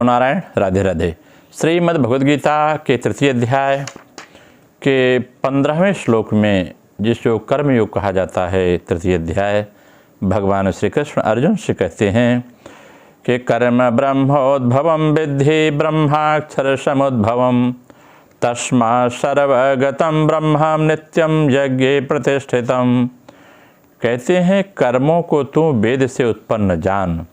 नारायण, राधे राधे। श्रीमद् भगवद गीता के तृतीय अध्याय के 15वें श्लोक में जिसको कर्मयोग कहा जाता है, तृतीय अध्याय, भगवान श्री कृष्ण अर्जुन से कहते हैं कि कर्म ब्रह्मोद्भवम विद्धि ब्रह्माक्षर समुद्भवम तस्मा सर्वगतम ब्रह्म नित्यम यज्ञे प्रतिष्ठितम। कहते हैं कर्मों को तू वेद से उत्पन्न जान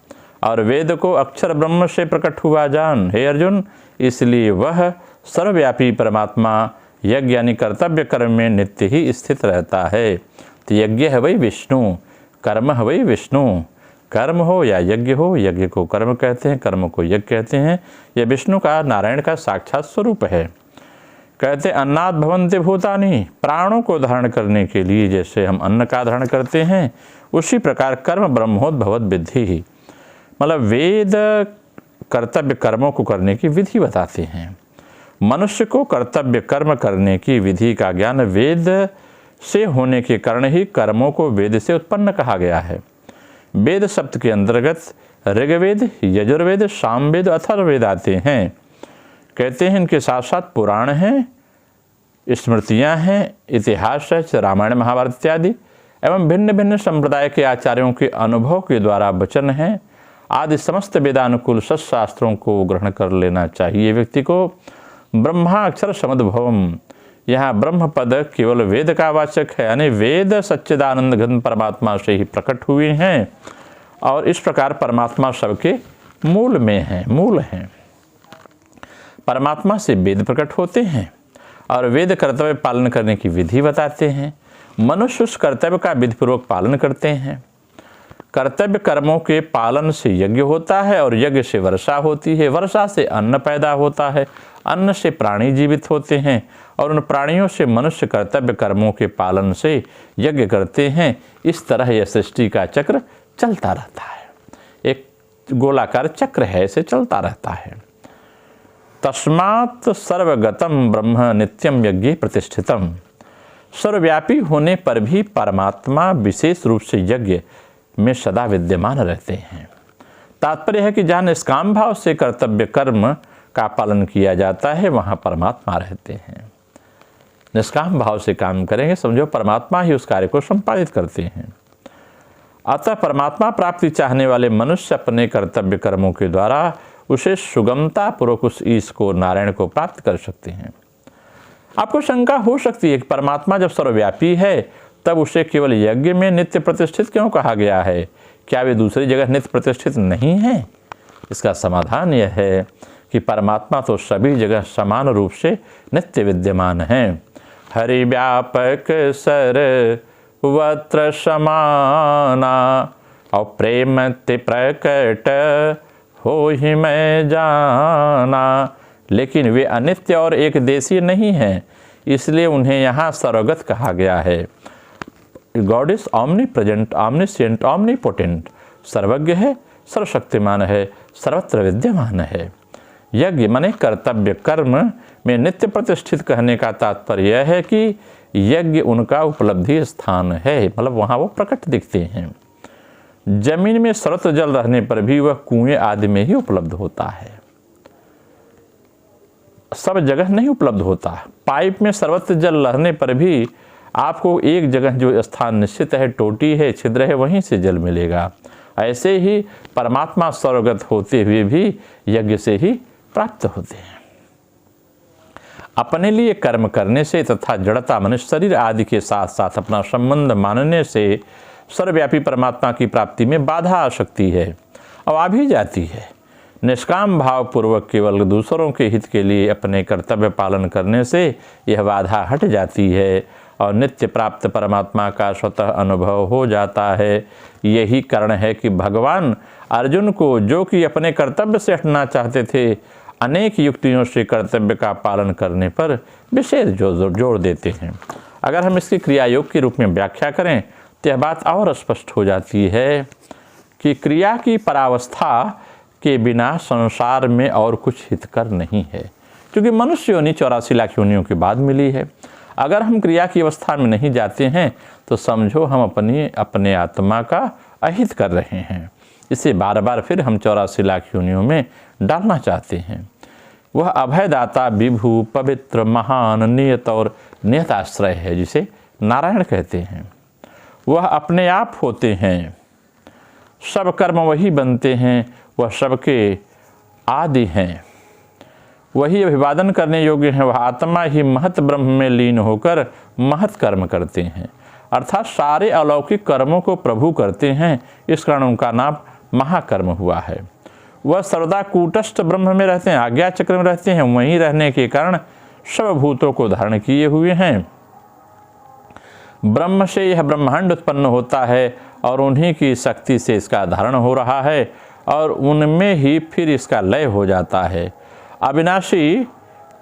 और वेद को अक्षर ब्रह्म से प्रकट हुआ जान। हे अर्जुन, इसलिए वह सर्वव्यापी परमात्मा यज्ञ यानी कर्तव्य कर्म में नित्य ही स्थित रहता है। तो यज्ञ है वही विष्णु, कर्म है वही विष्णु। कर्म हो या यज्ञ हो, यज्ञ को कर्म कहते हैं, कर्म को यज्ञ कहते हैं। यह विष्णु का, नारायण का साक्षात स्वरूप है। कहते अन्नाद भवन्ति भूतानि, प्राणों को धारण करने के लिए जैसे हम अन्न का धारण करते हैं, उसी प्रकार कर्म ब्रह्मोद्भवत विद्धि ही, मतलब वेद कर्तव्य कर्मों को करने की विधि बताते हैं। मनुष्य को कर्तव्य कर्म करने की विधि का ज्ञान वेद से होने के कारण ही कर्मों को वेद से उत्पन्न कहा गया है। वेद शब्द के अंतर्गत ऋग्वेद, यजुर्वेद, सामवेद, अथर्ववेद आते हैं। कहते हैं इनके साथ साथ पुराण हैं, स्मृतियाँ हैं, इतिहास है, रामायण महाभारत इत्यादि, एवं भिन्न भिन्न संप्रदाय के आचार्यों के अनुभव के द्वारा वचन हैं आदि समस्त वेदानुकूल सत्शास्त्रों को ग्रहण कर लेना चाहिए व्यक्ति को। ब्रह्माक्षर समुद्भवम, यहाँ ब्रह्म पद केवल वेद का वाचक है, यानी वेद सच्चिदानंद घन परमात्मा से ही प्रकट हुए हैं और इस प्रकार परमात्मा सबके मूल में हैं, मूल हैं। परमात्मा से वेद प्रकट होते हैं और वेद कर्तव्य पालन करने की विधि बताते हैं। मनुष्य उस कर्तव्य का विधिपूर्वक पालन करते हैं। कर्तव्य कर्मों के पालन से यज्ञ होता है और यज्ञ से वर्षा होती है, वर्षा से अन्न पैदा होता है, अन्न से प्राणी जीवित होते हैं और उन प्राणियों से मनुष्य कर्तव्य कर्मों के पालन से यज्ञ करते हैं। इस तरह यह सृष्टि का चक्र चलता रहता है, एक गोलाकार चक्र है, ऐसे चलता रहता है। तस्मात् सर्वगतम ब्रह्म नित्यम यज्ञे प्रतिष्ठितम, सर्वव्यापी होने पर भी परमात्मा विशेष रूप से यज्ञ में सदा विद्यमान रहते हैं। तात्पर्य है कि जहाँ निष्काम भाव से कर्तव्य कर्म का पालन किया जाता है, वहाँ परमात्मा रहते हैं। निष्काम भाव से काम करेंगे, समझो परमात्मा ही उस कार्य को संपादित करते हैं। अतः परमात्मा प्राप्ति चाहने वाले मनुष्य अपने कर्तव्य कर्मों के द्वारा उसे सुगमता पूर्वक उस ईश को, नारायण को प्राप्त कर सकते हैं। आपको शंका हो सकती है कि परमात्मा जब सर्वव्यापी है तब उसे केवल यज्ञ में नित्य प्रतिष्ठित क्यों कहा गया है? क्या वे दूसरी जगह नित्य प्रतिष्ठित नहीं है? इसका समाधान यह है कि परमात्मा तो सभी जगह समान रूप से नित्य विद्यमान है। हरि व्यापक सर्वत्र समाना और प्रेम ते प्रकट हो ही मैं जाना। लेकिन वे अनित्य और एक देशीय नहीं हैं, इसलिए उन्हें यहाँ सर्वगत कहा गया है। गॉड इज ऑमनी प्रेजेंट, ऑमनिसेंट, ऑमनीपोटेंट, सर्वज्ञ है, सर्वशक्तिमान है, सर्वत्र विद्यमान है। यज्ञ माने कर्तव्य कर्म में नित्य प्रतिष्ठित कहने का तात्पर्य यह है कि यज्ञ उनका उपलब्धि स्थान है, मतलब वहाँ वो प्रकट दिखते हैं। जमीन में सर्वत्र जल रहने पर भी वह कुएं आदि में ही उपलब्ध होता है, सब जगह नहीं उपलब्ध होता। पाइप में सर्वत्र जल रहने पर भी आपको एक जगह जो स्थान निश्चित है, टोटी है, छिद्र है, वहीं से जल मिलेगा। ऐसे ही परमात्मा सर्वगत होते हुए भी यज्ञ से ही प्राप्त होते हैं। अपने लिए कर्म करने से तथा जड़ता मनुष्य शरीर आदि के साथ साथ अपना संबंध मानने से सर्वव्यापी परमात्मा की प्राप्ति में बाधा आ सकती है और आ भी जाती है। निष्काम भाव पूर्वक केवल दूसरों के हित के लिए अपने कर्तव्य पालन करने से यह बाधा हट जाती है और नित्य प्राप्त परमात्मा का स्वतः अनुभव हो जाता है। यही कारण है कि भगवान अर्जुन को, जो कि अपने कर्तव्य से हटना चाहते थे, अनेक युक्तियों से कर्तव्य का पालन करने पर विशेष जोर देते हैं। अगर हम इसकी क्रिया योग के रूप में व्याख्या करें तो यह बात और स्पष्ट हो जाती है कि क्रिया की परावस्था के बिना संसार में और कुछ हितकर नहीं है, क्योंकि मनुष्य योनि 84 लाख योनियों के बाद मिली है। अगर हम क्रिया की अवस्था में नहीं जाते हैं तो समझो हम अपने आत्मा का अहित कर रहे हैं। इसे बार बार फिर हम 84 लाख योनियों में डालना चाहते हैं। वह अभयदाता, विभु, पवित्र, महान, नियत और नियताश्रय है, जिसे नारायण कहते हैं। वह अपने आप होते हैं, सब कर्म वही बनते हैं, वह सबके आदि हैं, वही अभिवादन करने योग्य हैं। वह आत्मा ही महत ब्रह्म में लीन होकर महत कर्म करते हैं, अर्थात सारे अलौकिक कर्मों को प्रभु करते हैं। इस कारण उनका नाम महाकर्म हुआ है। वह सर्वदा कूटस्थ ब्रह्म में रहते हैं, आज्ञा चक्र में रहते हैं। वहीं रहने के कारण सब भूतों को धारण किए हुए हैं। ब्रह्म से यह ब्रह्मांड उत्पन्न होता है और उन्हीं की शक्ति से इसका धारण हो रहा है और उनमें ही फिर इसका लय हो जाता है। अविनाशी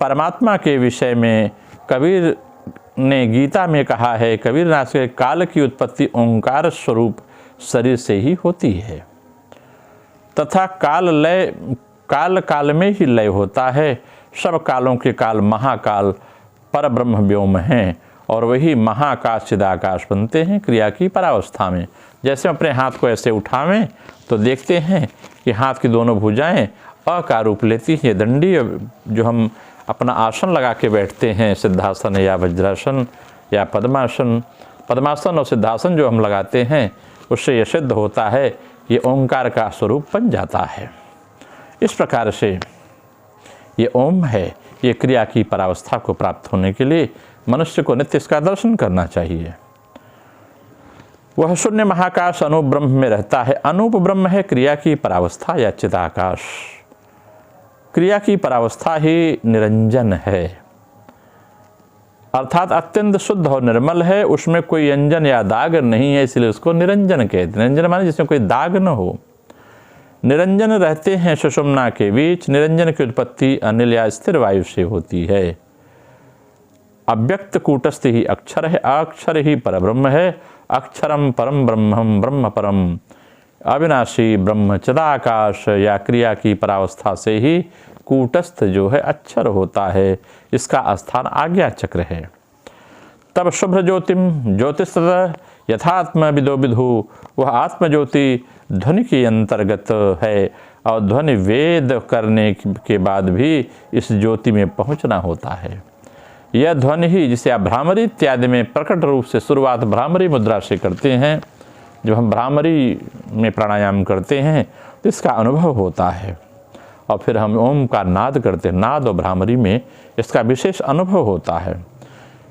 परमात्मा के विषय में कबीर ने गीता में कहा है, कबीर नाथ के काल की उत्पत्ति ओंकार स्वरूप शरीर से ही होती है तथा काल काल में ही लय होता है। सब कालों के काल महाकाल पर ब्रह्म व्योम हैं और वही महाकाश चिदाकाश बनते हैं क्रिया की परावस्था में। जैसे अपने हाथ को ऐसे उठावें तो देखते हैं कि हाथ की दोनों भुजाएं अ का रूप लेती हैं। दंडी जो हम अपना आसन लगा के बैठते हैं, सिद्धासन या वज्रासन या पद्मासन और सिद्धासन जो हम लगाते हैं, उससे यह सिद्ध होता है ये ओंकार का स्वरूप बन जाता है। इस प्रकार से ये ओम है। ये क्रिया की परावस्था को प्राप्त होने के लिए मनुष्य को नित्य इसका दर्शन करना चाहिए। वह शून्य महाकाश अनूप ब्रह्म में रहता है। अनूप ब्रह्म है क्रिया की परावस्था या चिदाकाश। क्रिया की परावस्था ही निरंजन है, अर्थात अत्यंत शुद्ध और निर्मल है। उसमें कोई अंजन या दाग नहीं है, इसलिए उसको निरंजन कहते हैं। निरंजन माने जिसमें कोई दाग न हो। निरंजन रहते हैं सुषुम्ना के बीच। निरंजन की उत्पत्ति अनिल या स्थिर वायु से होती है। अव्यक्त कूटस्थ ही अक्षर है, अक्षर ही परब्रह्म है। अक्षरम परम ब्रह्मम ब्रह्म परम। अविनाशी ब्रह्म चिदाकाश या क्रिया की परावस्था से ही कूटस्थ जो है अक्षर होता है। इसका स्थान आज्ञा चक्र है। तब शुभ्र ज्योतिम ज्योतिस्तः यथात्म विदो विदु। वह आत्मज्योति ध्वनि के अंतर्गत है और ध्वनि वेद करने के बाद भी इस ज्योति में पहुंचना होता है। यह ध्वनि ही जिसे आप भ्रामरी इत्यादि में प्रकट रूप से शुरुआत भ्रामरी मुद्रा से करते हैं। जब हम भ्रामरी में प्राणायाम करते हैं तो इसका अनुभव होता है और फिर हम ओम का नाद करते हैं। नाद और भ्रामरी में इसका विशेष अनुभव होता है।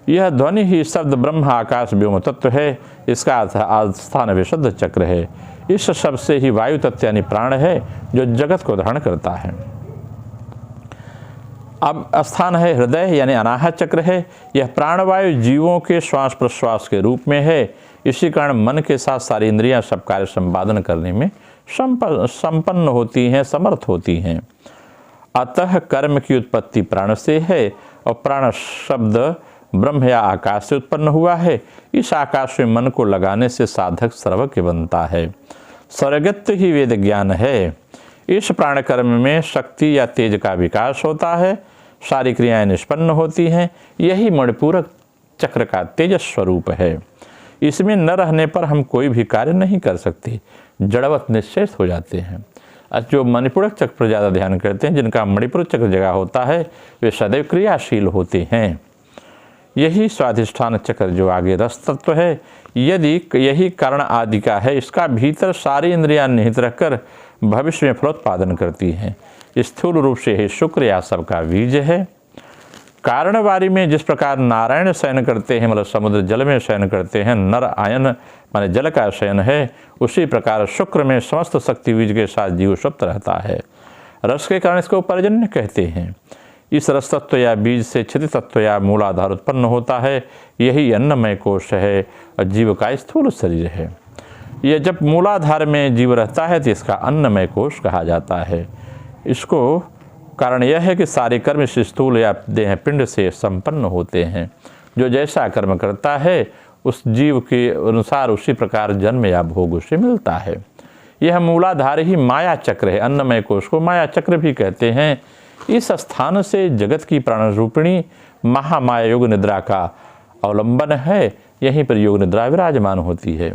यह ध्वनि ही शब्द ब्रह्म आकाश व्योम तत्व है। इसका स्थान विशुद्ध चक्र है। इस शब्द से ही वायु तत्व यानी प्राण है जो जगत को धारण करता है। अब स्थान है हृदय यानी अनाहत चक्र है। यह प्राणवायु जीवों के श्वास प्रश्वास के रूप में है। इसी कारण मन के साथ सारी इंद्रियां सब कार्य संपादन करने में संपन्न होती हैं, समर्थ होती हैं। अतः कर्म की उत्पत्ति प्राण से है और प्राण शब्द ब्रह्म या आकाश से उत्पन्न हुआ है। इस आकाश में मन को लगाने से साधक सर्वज्ञ बनता है। सर्वज्ञत्व ही वेद ज्ञान है। इस प्राण कर्म में शक्ति या तेज का विकास होता है। सारी क्रियाएं निष्पन्न होती हैं। यही मणिपूरक चक्र का तेजस स्वरूप है। इसमें न रहने पर हम कोई भी कार्य नहीं कर सकते, जड़वत निश्चेष हो जाते हैं। जो मणिपूरक चक्र पर ज़्यादा ध्यान करते हैं, जिनका मणिपूरक चक्र जगह होता है, वे सदैव क्रियाशील होते हैं। यही स्वाधिष्ठान चक्र जो आगे रस तत्व है, यदि यही कारण आदि का है, इसका भीतर सारी इंद्रियां निहित रखकर भविष्य में फलोत्पादन करती हैं। स्थूल रूप से ही शुक्र या सबका बीज है। कारणवारी में जिस प्रकार नारायण शयन करते हैं, मतलब समुद्र जल में शयन करते हैं, नर आयन माने जल का शयन है, उसी प्रकार शुक्र में समस्त शक्ति बीज के साथ जीव सुप्त रहता है। रस के कारण इसको पर्जन्य कहते हैं। इस रस तत्व या बीज से क्षिति तत्व या मूलाधार उत्पन्न होता है। यही अन्नमय कोश है और जीव का स्थूल शरीर है। यह जब मूलाधार में जीव रहता है तो इसका अन्नमय कोश कहा जाता है। इसको कारण यह है कि सारे कर्म इस स्थूल या देह पिंड से संपन्न होते हैं। जो जैसा कर्म करता है उस जीव के अनुसार उसी प्रकार जन्म या भोग उसे मिलता है। यह मूलाधार ही माया चक्र है। अन्नमय कोश को माया चक्र भी कहते हैं। इस स्थान से जगत की प्राण रूपिणी महामाया योग निद्रा का अवलंबन है। यहीं पर योग निद्रा विराजमान होती है।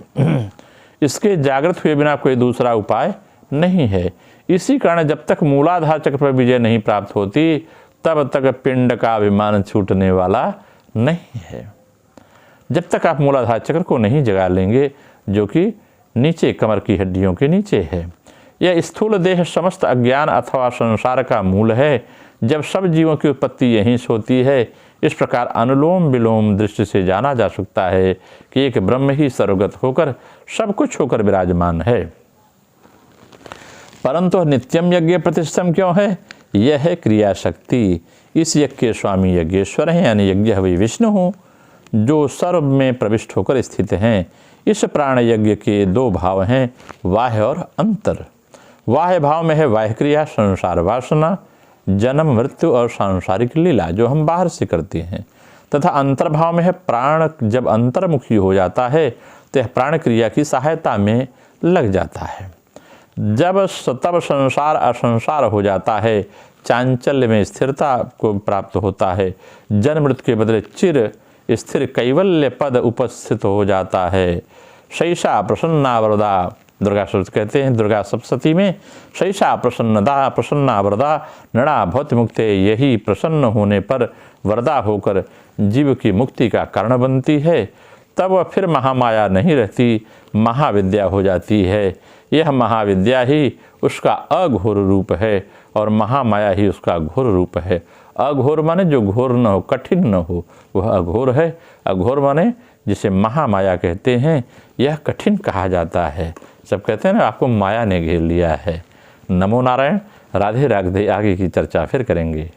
इसके जागृत हुए बिना कोई दूसरा उपाय नहीं है। इसी कारण जब तक मूलाधार चक्र पर विजय नहीं प्राप्त होती तब तक पिंड का अभिमान छूटने वाला नहीं है। जब तक आप मूलाधार चक्र को नहीं जगा लेंगे, जो कि नीचे कमर की हड्डियों के नीचे है। यह स्थूल देह समस्त अज्ञान अथवा संसार का मूल है। जब सब जीवों की उत्पत्ति यहीं से होती है, इस प्रकार अनुलोम विलोम दृष्टि से जाना जा सकता है कि एक ब्रह्म ही सर्वगत होकर सब कुछ होकर विराजमान है। परंतु नित्यम यज्ञ प्रतिष्ठम क्यों है? यह है क्रिया शक्ति। इस यज्ञ के स्वामी यज्ञेश्वर हैं, यानी यज्ञ वही विष्णु हो, जो सर्व में प्रविष्ट होकर स्थित हैं। इस प्राण यज्ञ के दो भाव हैं, बाह्य और अंतर। बाह्य भाव में है बाह्य क्रिया, संसार वासना, जन्म मृत्यु और सांसारिक लीला, जो हम बाहर से करते हैं, तथा अंतर्भाव में है प्राण जब अंतर्मुखी हो जाता है तो यह प्राण क्रिया की सहायता में लग जाता है। जब तब संसार असंसार हो जाता है, चांचल्य में स्थिरता को प्राप्त होता है, जन्म मृत्यु के बदले चिर स्थिर कैवल्य पद उपस्थित हो जाता है। शैषा प्रसन्ना वरदा, दुर्गा सप्तशती कहते हैं, दुर्गा सप्तशती में शैषा प्रसन्नदा प्रसन्ना वरदा नड़ा भौत मुक्ते, यही प्रसन्न होने पर वरदा होकर जीव की मुक्ति का कारण बनती है। तब वह फिर महामाया नहीं रहती, महाविद्या हो जाती है। यह महाविद्या ही उसका अघोर रूप है और महामाया ही उसका घोर रूप है। अघोर माने जो घोर न हो, कठिन न हो, वह अघोर है। अघोर माने जिसे महामाया कहते हैं, यह कठिन कहा जाता है। सब कहते हैं ना, आपको माया ने घेर लिया है। नमो नारायण। राधे राधे। आगे की चर्चा फिर करेंगे।